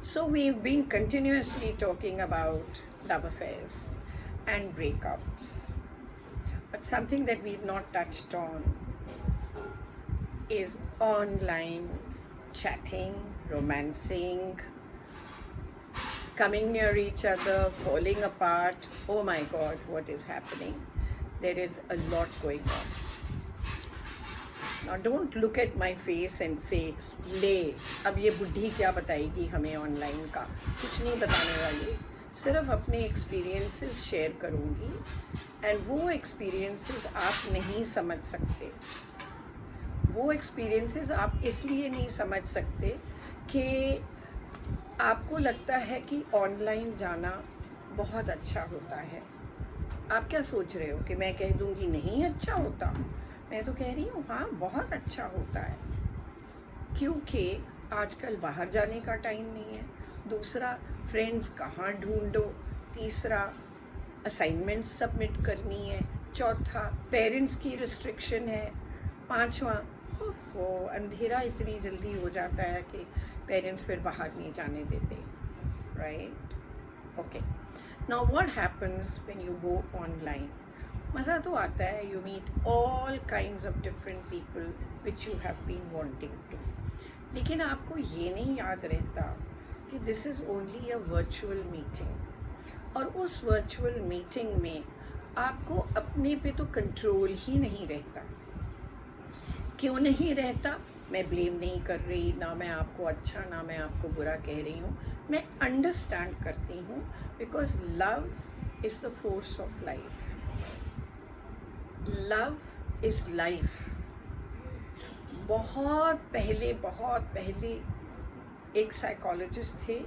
So, we've been continuously talking about love affairs and breakups. But something that we've not touched on is online chatting, romancing, coming near each other, falling apart. Oh my God, what is happening? There is a lot going on. Now don't look at my face and say, ले अब ये बुढ़ी क्या बताएगी हमें online का। कुछ नहीं बताने वाली, सिर्फ अपने एक्सपीरियंसेस शेयर करूँगी। एंड वो एक्सपीरियंसेस आप नहीं समझ सकते। वो एक्सपीरियंसेस आप इसलिए नहीं समझ सकते कि आपको लगता है कि ऑनलाइन जाना बहुत अच्छा होता है। आप क्या सोच रहे हो कि मैं कह दूँगी नहीं अच्छा होता? मैं तो कह रही हूँ हाँ, बहुत अच्छा होता है, क्योंकि आजकल बाहर जाने का टाइम नहीं है। दूसरा, फ्रेंड्स कहाँ ढूंढो। तीसरा, असाइनमेंट्स सबमिट करनी है। चौथा, पेरेंट्स की रिस्ट्रिक्शन है। पांचवा, वो अंधेरा इतनी जल्दी हो जाता है कि पेरेंट्स फिर बाहर नहीं जाने देते, right? Okay, now what happens when you go online? मज़ा तो आता है, you meet all kinds of different people which you have been wanting to, लेकिन आपको ये नहीं याद रहता कि this is only a virtual meeting. और उस वर्चुअल मीटिंग में आपको अपने पे तो कंट्रोल ही नहीं रहता। क्यों नहीं रहता? मैं ब्लेम नहीं कर रही, ना मैं आपको अच्छा ना मैं आपको बुरा कह रही हूँ। मैं अंडरस्टैंड करती हूँ, because love is the force of life. Love is life. बहुत पहले एक साइकोलॉजिस्ट थे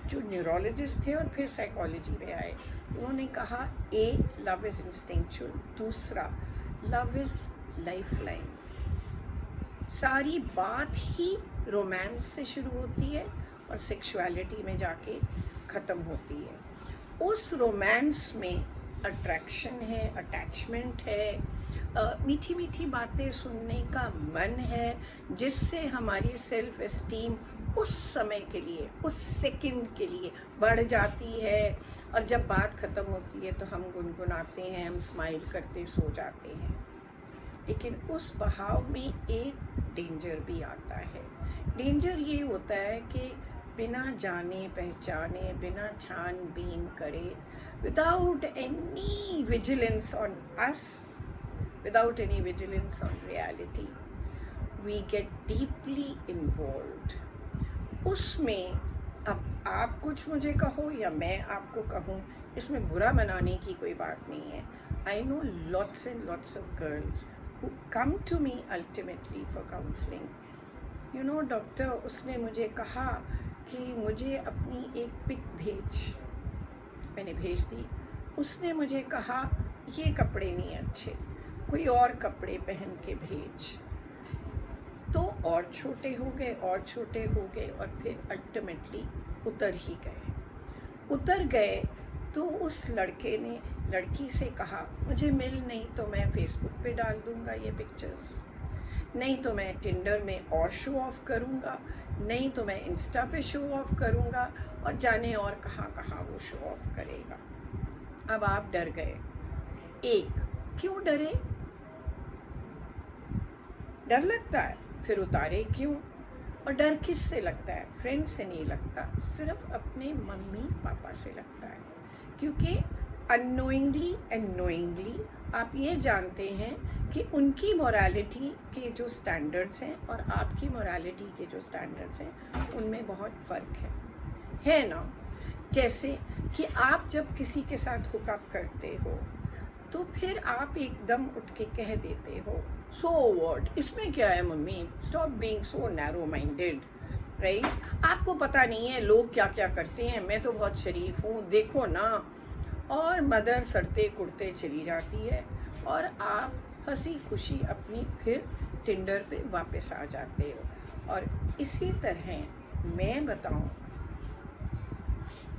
जो न्यूरोलॉजिस्ट थे और फिर साइकोलॉजी में आए। उन्होंने कहा, लव इज़ इंस्टिंक्चुअल, दूसरा लव इज़ लाइफ लाइन। सारी बात ही रोमांस से शुरू होती है और सेक्सुअलिटी में जाके ख़त्म होती है। उस रोमांस में अट्रैक्शन है, अटैचमेंट है, मीठी मीठी बातें सुनने का मन है, जिससे हमारी सेल्फ एस्टीम उस समय के लिए, उस सेकंड के लिए बढ़ जाती है। और जब बात ख़त्म होती है तो हम गुनगुनाते हैं, हम स्माइल करते सो जाते हैं। लेकिन उस बहाव में एक डेंजर भी आता है। डेंजर ये होता है कि बिना जाने पहचाने, बिना छानबीन करे, without any vigilance on us, without any vigilance on reality, we get deeply involved. उसमें अब आप कुछ मुझे कहो या मैं आपको कहूँ, इसमें बुरा मनाने की कोई बात नहीं है। I know lots and lots of girls who come to me ultimately for counseling. You know, doctor उसने मुझे कहा कि मुझे अपनी एक पिक भेज। मैंने भेज दी। उसने मुझे कहा ये कपड़े नहीं अच्छे, कोई और कपड़े पहन के भेज। तो और छोटे हो गए और छोटे हो गए और फिर अल्टीमेटली उतर ही गए। उतर गए तो उस लड़के ने लड़की से कहा, मुझे मिल नहीं तो मैं फेसबुक पे डाल दूँगा ये पिक्चर्स, नहीं तो मैं टिंडर में और शो ऑफ़ करूँगा, नहीं तो मैं इंस्टा पे शो ऑफ़ करूँगा, और जाने और कहाँ कहाँ वो शो ऑफ़ करेगा। अब आप डर गए। क्यों डरे? डर लगता है, फिर उतारे क्यों? और डर किस से लगता है? फ्रेंड से नहीं लगता, सिर्फ अपने मम्मी पापा से लगता है। क्योंकि अननोइंगली एंड नोइंगली आप ये जानते हैं कि उनकी मोरालिटी के जो स्टैंडर्ड्स हैं और आपकी मोरालिटी के जो स्टैंडर्ड्स हैं उनमें बहुत फ़र्क है ना? जैसे कि आप जब किसी के साथ हुकअप करते हो तो फिर आप एकदम उठ के कह देते हो, सो व्हाट, इसमें क्या है mummy, stop being so narrow minded, right? आपको पता नहीं है लोग क्या क्या करते हैं, मैं तो बहुत शरीफ हूँ, देखो ना। और मदर सड़ते कुड़ते चली जाती है और आप हंसी खुशी अपनी फिर टिंडर पे वापस आ जाते हो। और इसी तरह मैं बताऊँ,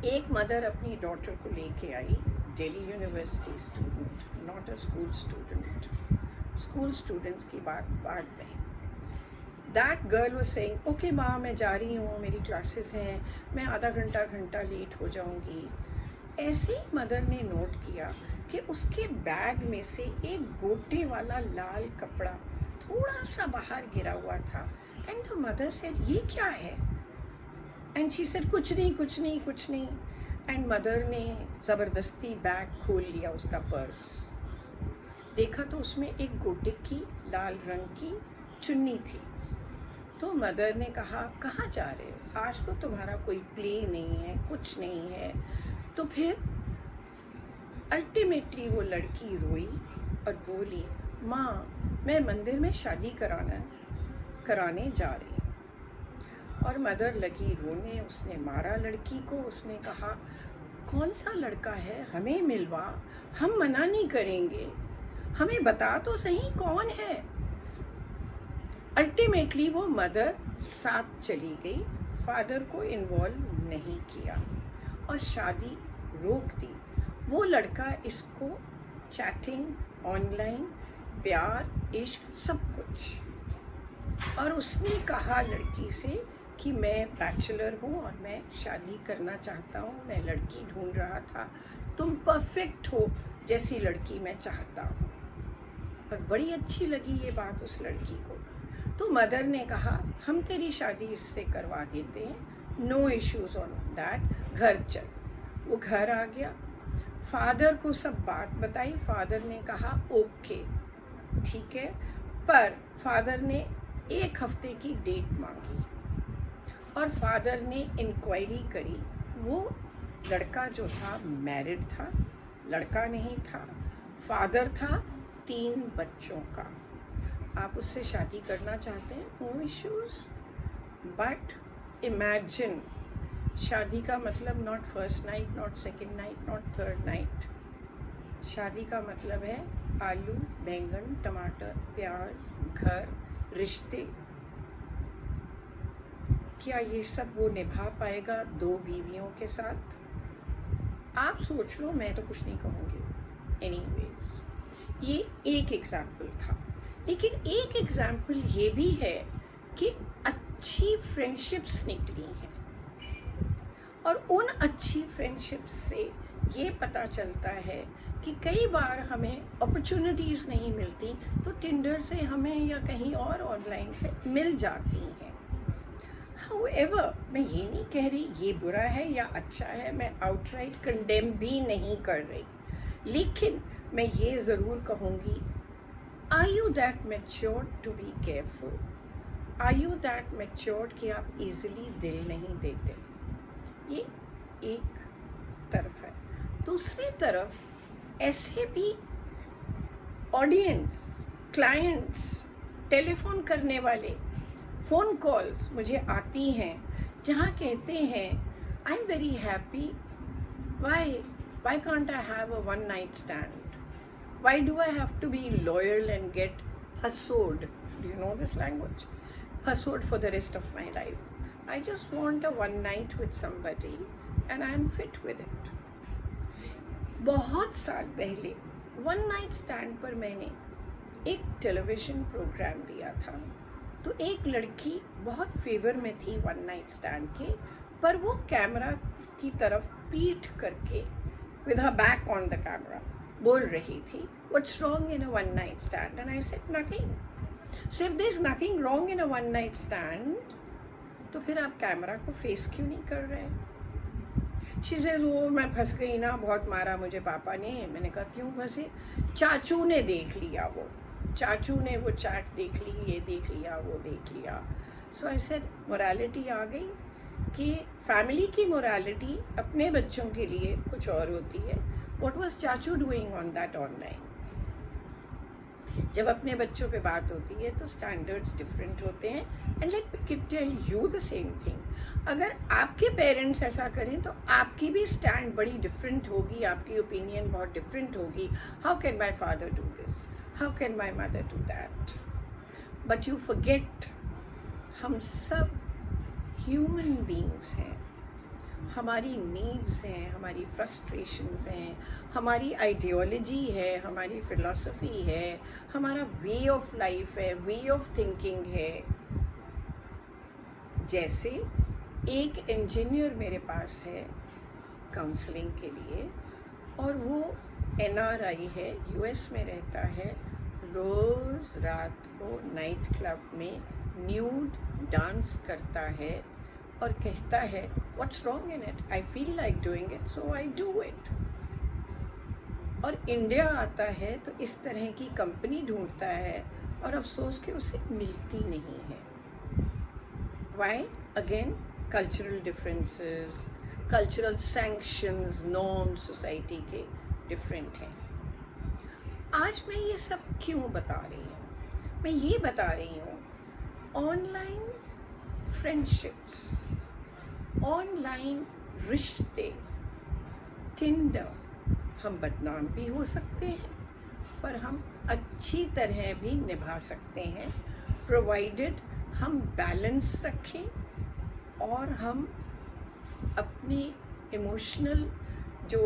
एक मदर अपनी डॉटर को लेके आई, Delhi university student, not a school student. School students की बात बाद में। That girl was saying okay माँ मैं जा रही हूँ, मेरी क्लासेस हैं, मैं आधा घंटा लेट हो जाऊँगी। ऐसे ही मदर ने नोट किया कि उसके बैग में से एक गोटे वाला लाल कपड़ा थोड़ा सा बाहर गिरा हुआ था। एंड द मदर सेड ये क्या है? एंड शी सेड कुछ नहीं कुछ नहीं कुछ नहीं। एंड मदर ने ज़बरदस्ती बैग खोल लिया, उसका पर्स देखा तो उसमें एक गोटे की लाल रंग की चुन्नी थी। तो मदर ने कहा कहाँ जा रहे हो, आज तो तुम्हारा कोई प्ले नहीं है, कुछ नहीं है। तो फिर अल्टीमेटली वो लड़की रोई और बोली माँ मैं मंदिर में शादी कराने जा रही हूँ। और मदर लगी रोने, उसने मारा लड़की को, उसने कहा कौन सा लड़का है, हमें मिलवा, हम मना नहीं करेंगे, हमें बता तो सही कौन है। अल्टीमेटली वो मदर साथ चली गई, फादर को इन्वॉल्व नहीं किया और शादी रोक दी। वो लड़का इसको चैटिंग, ऑनलाइन, प्यार, इश्क सब कुछ। और उसने कहा लड़की से कि मैं बैचलर हूँ और मैं शादी करना चाहता हूँ, मैं लड़की ढूंढ रहा था, तुम परफेक्ट हो जैसी लड़की मैं चाहता हूँ। और बड़ी अच्छी लगी ये बात उस लड़की को। तो मदर ने कहा हम तेरी शादी इससे करवा देते हैं, नो इश्यूज ऑन दैट, घर चल। वो घर आ गया, फादर को सब बात बताई। फादर ने कहा ओके ठीक है, पर फादर ने 1 हफ्ते की डेट मांगी और फादर ने इंक्वायरी करी। वो लड़का जो था मैरिड था, लड़का नहीं था, फादर था 3 बच्चों का। आप उससे शादी करना चाहते हैं, नो इश्यूज, बट इमेजिन शादी का मतलब not first night, not second night, not third night. शादी का मतलब है आलू, बैंगन, टमाटर, प्याज, घर, रिश्ते। क्या ये सब वो निभा पाएगा 2 बीवियों के साथ? आप सोच लो, मैं तो कुछ नहीं कहूँगी। एनीवेज, ये एक एग्जाम्पल था, लेकिन एक एग्जाम्पल ये भी है कि अच्छी फ्रेंडशिप्स निकली हैं और उन अच्छी फ्रेंडशिप्स से ये पता चलता है कि कई बार हमें अपॉर्चुनिटीज़ नहीं मिलती तो टिंडर से हमें या कहीं और ऑनलाइन से मिल जाती हैं। हाउएवर, मैं ये नहीं कह रही ये बुरा है या अच्छा है, मैं आउटराइट कंडेम भी नहीं कर रही, लेकिन मैं ये ज़रूर कहूँगी, are you that matured to be careful? Are you that matured कि आप इजीली दिल नहीं देते? ये एक तरफ है। दूसरी तरफ ऐसे भी ऑडियंस, क्लाइंट्स, टेलीफोन करने वाले, फ़ोन कॉल्स मुझे आती हैं जहाँ कहते हैं I am very happy, why can't I have a one night stand, why do I have to be loyal and get hustled, do you know this language, hustled for the rest of my life. I just want a one night with somebody and I am fit with it. बहुत साल पहले one night stand पर मैंने एक television programme दिया था। तो एक लड़की बहुत फेवर में थी वन नाइट स्टैंड के, पर वो कैमरा की तरफ पीठ करके with her back on the camera बोल रही थी what's wrong in a one night stand, and I said nothing. So if there's nothing wrong in a one night stand, तो फिर आप कैमरा को फेस क्यों नहीं कर रहे? She says वो मैं फंस गई ना, बहुत मारा मुझे पापा ने। मैंने कहा क्यों फंसे? चाचू ने देख लिया, वो चाचू ने वो चैट देख ली, ये देख लिया, वो देख लिया। सो आई सेड मोरालिटी आ गई कि फैमिली की मोरालिटी अपने बच्चों के लिए कुछ और होती है। व्हाट वाज चाचू डूइंग ऑन दैट ऑनलाइन? जब अपने बच्चों पे बात होती है तो स्टैंडर्ड्स डिफरेंट होते हैं। And let me tell you the same thing, अगर आपके पेरेंट्स ऐसा करें तो आपकी भी स्टैंड बड़ी डिफरेंट होगी, आपकी ओपिनियन बहुत डिफरेंट होगी। How can my father do this, how can my mother do that? But you forget, हम सब ह्यूमन बीइंग्स हैं, हमारी नीड्स हैं, हमारी फ्रस्ट्रेशंस हैं, हमारी आइडियोलॉजी है, हमारी फ़िलॉसफी है, हमारा वे ऑफ लाइफ है, वे ऑफ थिंकिंग है। जैसे एक इंजीनियर मेरे पास है काउंसलिंग के लिए, और वो NRI है, US में रहता है, रोज़ रात को नाइट क्लब में न्यूड डांस करता है और कहता है what's wrong in it, I feel like doing it so I do it. और इंडिया आता है तो इस तरह की कंपनी ढूंढता है और अफसोस कि उसे मिलती नहीं है। Why? Again cultural differences, cultural sanctions, norms society के डिफरेंट हैं। आज मैं ये सब क्यों बता रही हूँ? मैं ये बता रही हूँ ऑनलाइन फ्रेंडशिप्स, ऑनलाइन रिश्ते, टिंडर, हम बदनाम भी हो सकते हैं पर हम अच्छी तरह भी निभा सकते हैं, प्रोवाइडेड हम बैलेंस रखें और हम अपनी इमोशनल जो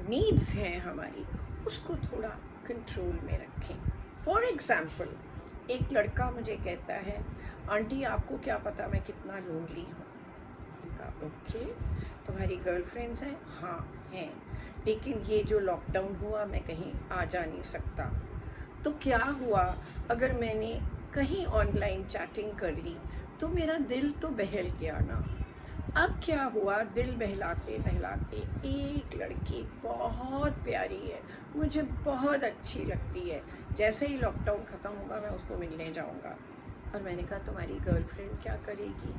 नीड्स हैं हमारी उसको थोड़ा कंट्रोल में रखें। फॉर एग्ज़ाम्पल, एक लड़का मुझे कहता है आंटी आपको क्या पता मैं कितना लोनली हूँ। कहा ओके, तुम्हारी गर्लफ्रेंड्स हैं? हाँ हैं, लेकिन ये जो लॉकडाउन हुआ मैं कहीं आ जा नहीं सकता। तो क्या हुआ अगर मैंने कहीं ऑनलाइन चैटिंग कर ली तो मेरा दिल तो बहल गया ना। अब क्या हुआ, दिल बहलाते बहलाते एक लड़की बहुत प्यारी है, मुझे बहुत अच्छी लगती है, जैसे ही लॉकडाउन ख़त्म होगा मैं उसको मिलने जाऊंगा। और मैंने कहा तुम्हारी गर्लफ्रेंड क्या करेगी?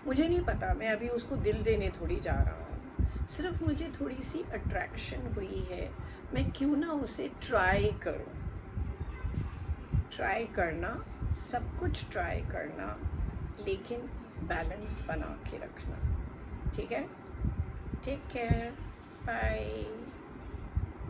मुझे नहीं पता, मैं अभी उसको दिल देने थोड़ी जा रहा हूँ, सिर्फ मुझे थोड़ी सी अट्रैक्शन हुई है, मैं क्यों ना उसे ट्राई करूँ। ट्राई करना, सब कुछ ट्राई करना, लेकिन बैलेंस बना के रखना। ठीक है? Take care, bye.